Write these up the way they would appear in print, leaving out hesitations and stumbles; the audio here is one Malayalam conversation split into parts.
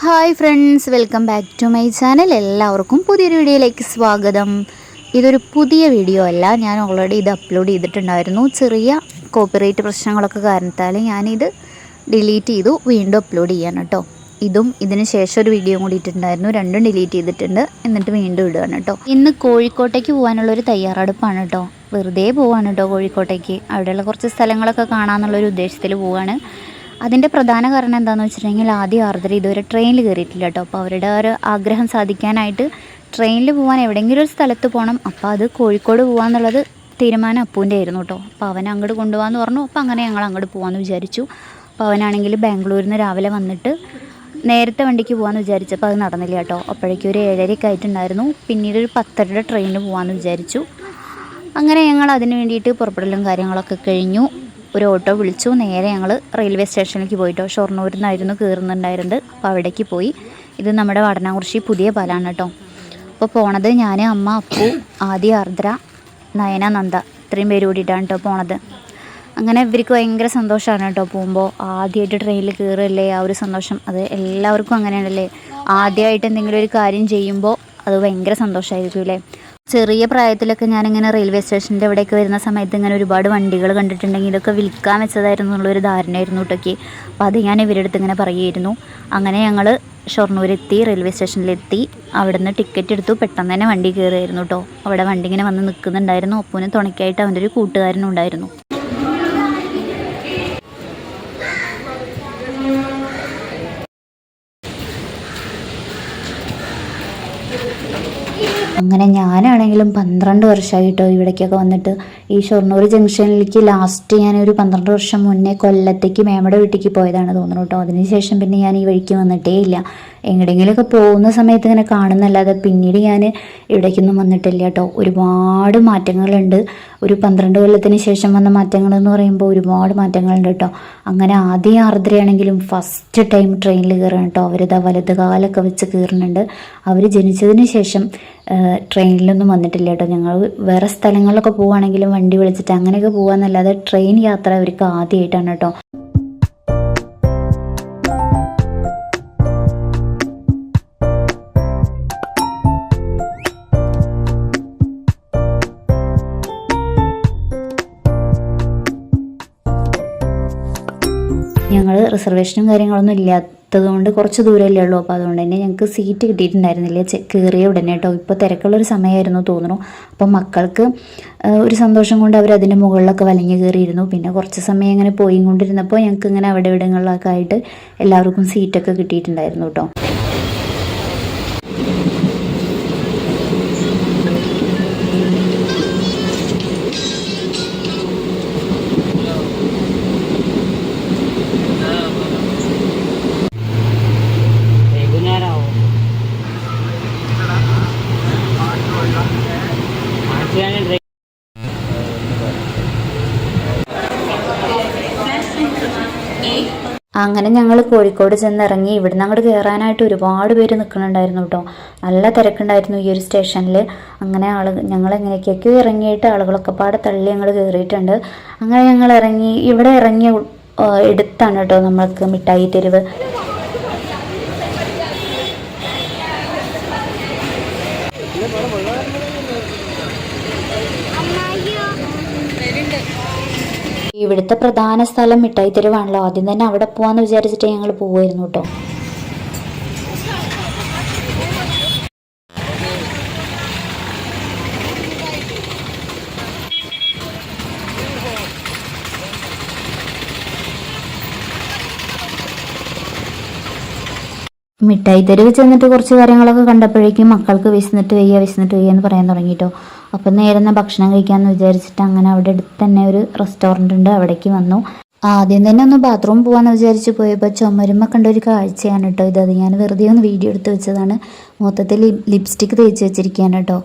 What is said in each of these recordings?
Hi friends, welcome back to my channel. എല്ലാവർക്കും പുതിയൊരു വീഡിയോയിലേക്ക് സ്വാഗതം. ഇതൊരു പുതിയ വീഡിയോ അല്ല, ഞാൻ ഓൾറെഡി ഇത് അപ്ലോഡ് ചെയ്തിട്ടുണ്ടായിരുന്നു. ചെറിയ കോപ്പിറൈറ്റ് പ്രശ്നങ്ങളൊക്കെ കാരണത്താൽ ഞാനിത് ഡിലീറ്റ് ചെയ്തു, വീണ്ടും അപ്ലോഡ് ചെയ്യാൻ കേട്ടോ. ഇതും ഇതിന് ശേഷം ഒരു വീഡിയോ കൂടി ഇട്ടിട്ടുണ്ടായിരുന്നു, രണ്ടും ഡിലീറ്റ് ചെയ്തിട്ടുണ്ട്, എന്നിട്ട് വീണ്ടും ഇടുകയാണ് കേട്ടോ. ഇന്ന് കോഴിക്കോട്ടേക്ക് പോകാനുള്ളൊരു തയ്യാറെടുപ്പാണ് കേട്ടോ. വെറുതെ പോവാണ് കേട്ടോ കോഴിക്കോട്ടേക്ക്. അവിടെയുള്ള കുറച്ച് സ്ഥലങ്ങളൊക്കെ കാണാമെന്നുള്ളൊരു ഉദ്ദേശത്തിൽ പോവാണ്. അതിൻ്റെ പ്രധാന കാരണം എന്താണെന്ന് വെച്ചിട്ടുണ്ടെങ്കിൽ, ആദ്യം ആർദ്ര ഇതുവരെ ട്രെയിനിൽ കയറിയിട്ടില്ല കേട്ടോ. അപ്പോൾ അവരുടെ ഒരു ആഗ്രഹം സാധിക്കാനായിട്ട് ട്രെയിനിൽ പോകാൻ എവിടെയെങ്കിലും ഒരു സ്ഥലത്ത് പോകണം. അപ്പോൾ അത് കോഴിക്കോട് പോകാമെന്നുള്ളത് തീരുമാനം അപ്പൂൻ്റെ ആയിരുന്നു കേട്ടോ. അപ്പോൾ അവൻ അങ്ങോട്ട് കൊണ്ടുപോകാമെന്ന് പറഞ്ഞു. അപ്പോൾ അങ്ങനെ ഞങ്ങൾ അങ്ങോട്ട് പോകാമെന്ന് വിചാരിച്ചു. അപ്പോൾ അവനാണെങ്കിൽ ബാംഗ്ലൂരിൽ നിന്ന് രാവിലെ വന്നിട്ട് നേരത്തെ വണ്ടിക്ക് പോകാമെന്ന് വിചാരിച്ചപ്പോൾ അത് നടന്നില്ല കേട്ടോ. അപ്പോഴേക്കും ഒരു 7:30 ആയിട്ടുണ്ടായിരുന്നു. പിന്നീട് ഒരു 10:30 ട്രെയിനിന് പോകാമെന്ന് വിചാരിച്ചു. അങ്ങനെ ഞങ്ങൾ അതിന് വേണ്ടിയിട്ട് പുറപ്പെടലും കാര്യങ്ങളൊക്കെ കഴിഞ്ഞു. ഒരു ഓട്ടോ വിളിച്ചു. നേരെ ഞങ്ങൾ റെയിൽവേ സ്റ്റേഷനിലേക്ക് പോയിട്ടോ. ഷൊർണൂരിൽ നിന്നായിരുന്നു കയറുന്നുണ്ടായിരുന്നത്. അപ്പോൾ അവിടേക്ക് പോയി. ഇത് നമ്മുടെ വടനാകുറിശി പുതിയ പാലാണ് കേട്ടോ. അപ്പോൾ പോണത് ഞാൻ, അമ്മ, അപ്പു, ആദ്യ, ആർദ്ര, നയന, നന്ദ, ഇത്രയും പേര് കൂടിയിട്ടാണ് കേട്ടോ പോണത്. അങ്ങനെ ഇവർക്ക് ഭയങ്കര സന്തോഷമാണ് കേട്ടോ. പോകുമ്പോൾ ആദ്യമായിട്ട് ട്രെയിനിൽ കയറുകയല്ലേ, ആ ഒരു സന്തോഷം അത് എല്ലാവർക്കും അങ്ങനെയാണല്ലേ. ആദ്യമായിട്ട് എന്തെങ്കിലും ഒരു കാര്യം ചെയ്യുമ്പോൾ അത് ഭയങ്കര സന്തോഷമായിരിക്കും അല്ലേ. ചെറിയ പ്രായത്തിലൊക്കെ ഞാനിങ്ങനെ റെയിൽവേ സ്റ്റേഷൻ്റെ അവിടെയൊക്കെ വരുന്ന സമയത്ത് ഇങ്ങനെ ഒരുപാട് വണ്ടികൾ കണ്ടിട്ടുണ്ടെങ്കിൽ ഇതൊക്കെ വിൽക്കാൻ വെച്ചതായിരുന്നു എന്നുള്ളൊരു ധാരണയായിരുന്നു കേട്ടൊക്കെ. അപ്പോൾ അത് ഞാൻ ഇവരുടെ അടുത്ത് ഇങ്ങനെ പറയുമായിരുന്നു. അങ്ങനെ ഞങ്ങൾ ഷൊർണൂരെത്തി, റെയിൽവേ സ്റ്റേഷനിലെത്തി. അവിടെ നിന്ന് ടിക്കറ്റ് എടുത്തു. പെട്ടെന്ന് തന്നെ വണ്ടി കയറിയായിരുന്നു കേട്ടോ. അവിടെ വണ്ടി ഇങ്ങനെ വന്ന് നിൽക്കുന്നുണ്ടായിരുന്നു. ഒപ്പൂന് തുണയ്ക്കായിട്ട് അവൻ്റെ ഒരു കൂട്ടുകാരനും ഉണ്ടായിരുന്നു. അങ്ങനെ ഞാനാണെങ്കിലും 12 വർഷമായിട്ടോ ഇവിടേക്കൊക്കെ വന്നിട്ട്. ഈ ഷൊർണൂർ ജംഗ്ഷനിലേക്ക് ലാസ്റ്റ് ഞാനൊരു 12 വർഷം മുന്നേ കൊല്ലത്തേക്ക് മേമയുടെ വീട്ടിലേക്ക് പോയതാണ് തോന്നുന്നു കേട്ടോ. അതിനുശേഷം പിന്നെ ഞാൻ ഈ വഴിക്ക് വന്നിട്ടേ ഇല്ല. എങ്ങടെയെങ്കിലുമൊക്കെ പോകുന്ന സമയത്ത് ഇങ്ങനെ കാണുന്നല്ലാതെ പിന്നീട് ഞാൻ ഇവിടേക്കൊന്നും വന്നിട്ടില്ല കേട്ടോ. ഒരുപാട് മാറ്റങ്ങളുണ്ട്. ഒരു 12 കൊല്ലത്തിന് ശേഷം വന്ന മാറ്റങ്ങളെന്ന് പറയുമ്പോൾ ഒരുപാട് മാറ്റങ്ങളുണ്ട് കേട്ടോ. അങ്ങനെ ആദ്യം ആർദ്രയാണെങ്കിലും ഫസ്റ്റ് ടൈം ട്രെയിനിൽ കയറുകയാണ് കേട്ടോ. അവരിതാ വലത് കാലൊക്കെ വെച്ച് കയറുന്നുണ്ട്. അവർ ജനിച്ചതിന് ശേഷം ട്രെയിനിലൊന്നും വന്നിട്ടില്ല കേട്ടോ. ഞങ്ങൾ വേറെ സ്ഥലങ്ങളിലൊക്കെ പോവുകയാണെങ്കിലും വണ്ടി വിളിച്ചിട്ട് അങ്ങനെയൊക്കെ പോകാമെന്നല്ലാതെ ട്രെയിൻ യാത്ര അവർക്ക് ആദ്യമായിട്ടാണ് കേട്ടോ. ഞങ്ങൾ റിസർവേഷനും കാര്യങ്ങളൊന്നും ഇല്ലാത്തതുകൊണ്ട് കുറച്ച് ദൂരമല്ലേ ഉള്ളൂ. അപ്പോൾ അതുകൊണ്ട് തന്നെ ഞങ്ങൾക്ക് സീറ്റ് കിട്ടിയിട്ടുണ്ടായിരുന്നില്ല കയറിയ ഉടനെ കേട്ടോ. ഇപ്പോൾ തിരക്കുള്ളൊരു സമയമായിരുന്നു തോന്നുന്നു. അപ്പോൾ മക്കൾക്ക് ഒരു സന്തോഷം കൊണ്ട് അവർ അതിൻ്റെ മുകളിലൊക്കെ വലിഞ്ഞു കയറിയിരുന്നു. പിന്നെ കുറച്ച് സമയം ഇങ്ങനെ പോയി കൊണ്ടിരുന്നപ്പോൾ ഞങ്ങൾക്ക് ഇങ്ങനെ അവിടെ ഇവിടങ്ങളിലൊക്കെ ആയിട്ട് എല്ലാവർക്കും സീറ്റൊക്കെ കിട്ടിയിട്ടുണ്ടായിരുന്നു കേട്ടോ. അങ്ങനെ ഞങ്ങൾ കോഴിക്കോട് ചെന്നിറങ്ങി. ഇവിടുന്ന് അങ്ങോട്ട് കയറാനായിട്ട് ഒരുപാട് പേര് നിൽക്കുന്നുണ്ടായിരുന്നു കേട്ടോ. നല്ല തിരക്കുണ്ടായിരുന്നു ഈ ഒരു സ്റ്റേഷനിൽ. അങ്ങനെ ഞങ്ങൾ എങ്ങനെയൊക്കെയൊക്കെ ഇറങ്ങിയിട്ട് ആളുകളൊക്കെ പാടെ തള്ളി ഞങ്ങൾ കയറിയിട്ടുണ്ട്. അങ്ങനെ ഞങ്ങൾ ഇറങ്ങി. ഇവിടെ ഇറങ്ങിയ എടുത്താണ് കേട്ടോ നമ്മൾക്ക് മിഠായി തെരുവ്. ഇവിടുത്തെ പ്രധാന സ്ഥലം മിഠായി തെരുവാണല്ലോ. ആദ്യം തന്നെ അവിടെ പോവാന്ന് വിചാരിച്ചിട്ട് ഞങ്ങൾ പോവായിരുന്നു കേട്ടോ. മിഠായി തെരുവ് ചെന്നിട്ട് കുറച്ച് കാര്യങ്ങളൊക്കെ കണ്ടപ്പോഴേക്കും മക്കൾക്ക് വിശന്നിട്ട് വയ്യ എന്ന് പറയാൻ തുടങ്ങിയിട്ടോ. അപ്പം നേരെ ഭക്ഷണം കഴിക്കാമെന്ന് വിചാരിച്ചിട്ട് അങ്ങനെ അവിടെ അടുത്ത് തന്നെ ഒരു റെസ്റ്റോറൻറ്റ് ഉണ്ട്, അവിടേക്ക് വന്നു. ആദ്യം തന്നെ ഒന്ന് ബാത്റൂം പോകാമെന്ന് വിചാരിച്ച് പോയപ്പോൾ ചുമരുമ്മ കണ്ട ഒരു കാഴ്ചയാണ് കേട്ടോ ഇത്. ഞാൻ വെറുതെ ഒന്ന് വീഡിയോ എടുത്ത് വെച്ചതാണ്. മൊത്തത്തിൽ ലിപ്സ്റ്റിക്ക് തേച്ച് വെച്ചിരിക്കുകയാണ് കേട്ടോ.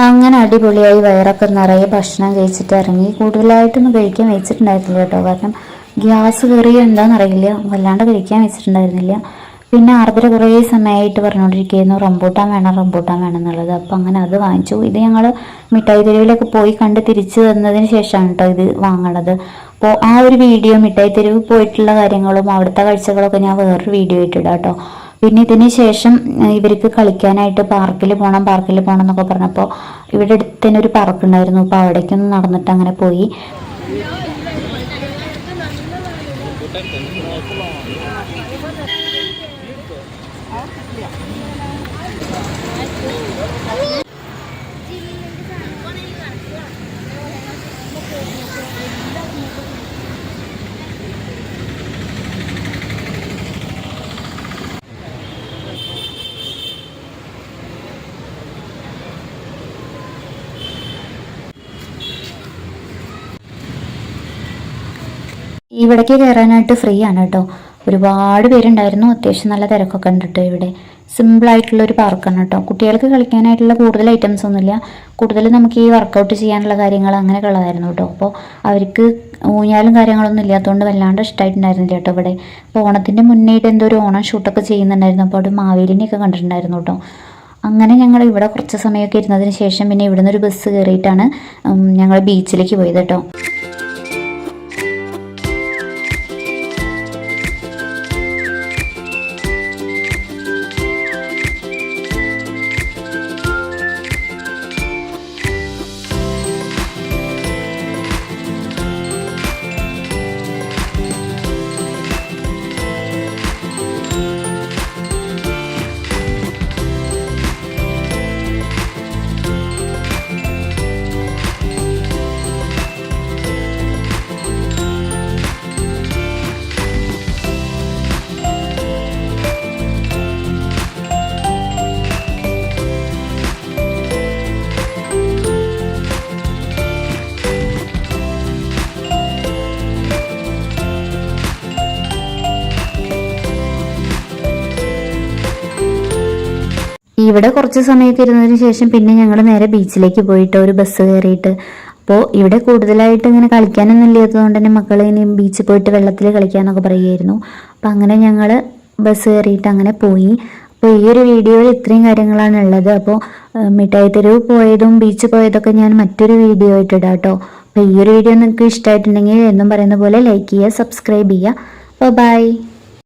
അങ്ങനെ അടിപൊളിയായി വയറൊക്കെ നിറയെ ഭക്ഷണം കഴിച്ചിട്ട് ഇറങ്ങി. കൂടുതലായിട്ടൊന്നും കഴിക്കാൻ വെച്ചിട്ടുണ്ടായിരുന്നില്ല കേട്ടോ, കാരണം ഗ്യാസ് കയറിയോ എന്താണെന്നറിയില്ല, വല്ലാണ്ട് കഴിക്കാൻ വെച്ചിട്ടുണ്ടായിരുന്നില്ല. പിന്നെ ആർദ്ര കുറേ സമയമായിട്ട് പറഞ്ഞുകൊണ്ടിരിക്കുകയായിരുന്നു റംബൂട്ടാൻ വേണം എന്നുള്ളത്. അപ്പം അങ്ങനെ അത് വാങ്ങിച്ചു. ഇത് ഞങ്ങൾ മിഠായി തെരുവിലൊക്കെ പോയി കണ്ട് തിരിച്ചു വന്നതിന് ശേഷമാണ് കേട്ടോ ഇത് വാങ്ങണത്. അപ്പോൾ ആ ഒരു വീഡിയോ, മിഠായി തെരുവ് പോയിട്ടുള്ള കാര്യങ്ങളും അവിടുത്തെ കാഴ്ചകളൊക്കെ ഞാൻ വേറൊരു വീഡിയോ ഇട്ടിടാം കേട്ടോ. പിന്നെ ഇതിന് ശേഷം ഇവർക്ക് കളിക്കാനായിട്ട് പാർക്കിൽ പോകണം എന്നൊക്കെ പറഞ്ഞപ്പോൾ ഇവിടെ അടുത്ത് തന്നെ ഒരു പാർക്ക് ഉണ്ടായിരുന്നു. അപ്പോൾ അവിടേക്കൊന്ന് നടന്നിട്ട് അങ്ങനെ പോയി. ഇവിടേക്ക് കയറാനായിട്ട് ഫ്രീ ആണ് കേട്ടോ. ഒരുപാട് പേരുണ്ടായിരുന്നു. അത്യാവശ്യം നല്ല തിരക്കൊക്കെ ഉണ്ട് കേട്ടോ. ഇവിടെ സിമ്പിളായിട്ടുള്ളൊരു പാർക്കാണ് കേട്ടോ. കുട്ടികൾക്ക് കളിക്കാനായിട്ടുള്ള കൂടുതൽ ഐറ്റംസ് ഒന്നുമില്ല. കൂടുതൽ നമുക്ക് ഈ വർക്കൗട്ട് ചെയ്യാനുള്ള കാര്യങ്ങൾ അങ്ങനെയൊക്കെ ഉള്ളതായിരുന്നു കേട്ടോ. അപ്പോൾ അവർക്ക് ഊഞ്ഞാലും കാര്യങ്ങളൊന്നും ഇല്ലാത്തതുകൊണ്ട് വല്ലാണ്ട് ഇഷ്ടമായിട്ടുണ്ടായിരുന്നില്ല കേട്ടോ. ഇവിടെ അപ്പോൾ ഓണത്തിൻ്റെ മുന്നേയിട്ട് എന്തോ ഒരു ഓണം ഷൂട്ടൊക്കെ ചെയ്യുന്നുണ്ടായിരുന്നു. അപ്പോൾ അവിടെ മാവേലിനെയൊക്കെ കണ്ടിട്ടുണ്ടായിരുന്നു കേട്ടോ. അങ്ങനെ ഞങ്ങൾ ഇവിടെ കുറച്ച് സമയമൊക്കെ ഇരുന്നതിന് ശേഷം പിന്നെ ഇവിടുന്ന് ഒരു ബസ് കയറിയിട്ടാണ് ഞങ്ങൾ ബീച്ചിലേക്ക് പോയത് കേട്ടോ. ഇവിടെ കുറച്ച് സമയമൊക്കെ ഇരുന്നതിന് ശേഷം പിന്നെ ഞങ്ങൾ നേരെ ബീച്ചിലേക്ക് പോയിട്ട് ഒരു ബസ് കയറിയിട്ട്. അപ്പോൾ ഇവിടെ കൂടുതലായിട്ട് ഇങ്ങനെ കളിക്കാനൊന്നും ഇല്ലാത്തതുകൊണ്ട് തന്നെ മക്കൾ ഇനി ബീച്ചിൽ പോയിട്ട് വെള്ളത്തിൽ കളിക്കാനൊക്കെ പറയുമായിരുന്നു. അപ്പോൾ അങ്ങനെ ഞങ്ങൾ ബസ് കയറിയിട്ട് അങ്ങനെ പോയി. അപ്പോൾ ഈ ഒരു വീഡിയോയിൽ ഇത്രയും കാര്യങ്ങളാണ് ഉള്ളത്. അപ്പോൾ മിഠായി തെരുവ് പോയതും ബീച്ച് പോയതൊക്കെ ഞാൻ മറ്റൊരു വീഡിയോ ആയിട്ട് ഇടാം കേട്ടോ. അപ്പോൾ ഈ ഒരു വീഡിയോ നിങ്ങൾക്ക് ഇഷ്ടമായിട്ടുണ്ടെങ്കിൽ എന്നും പറയുന്ന പോലെ ലൈക്ക് ചെയ്യുക, സബ്സ്ക്രൈബ് ചെയ്യുക. ബൈ.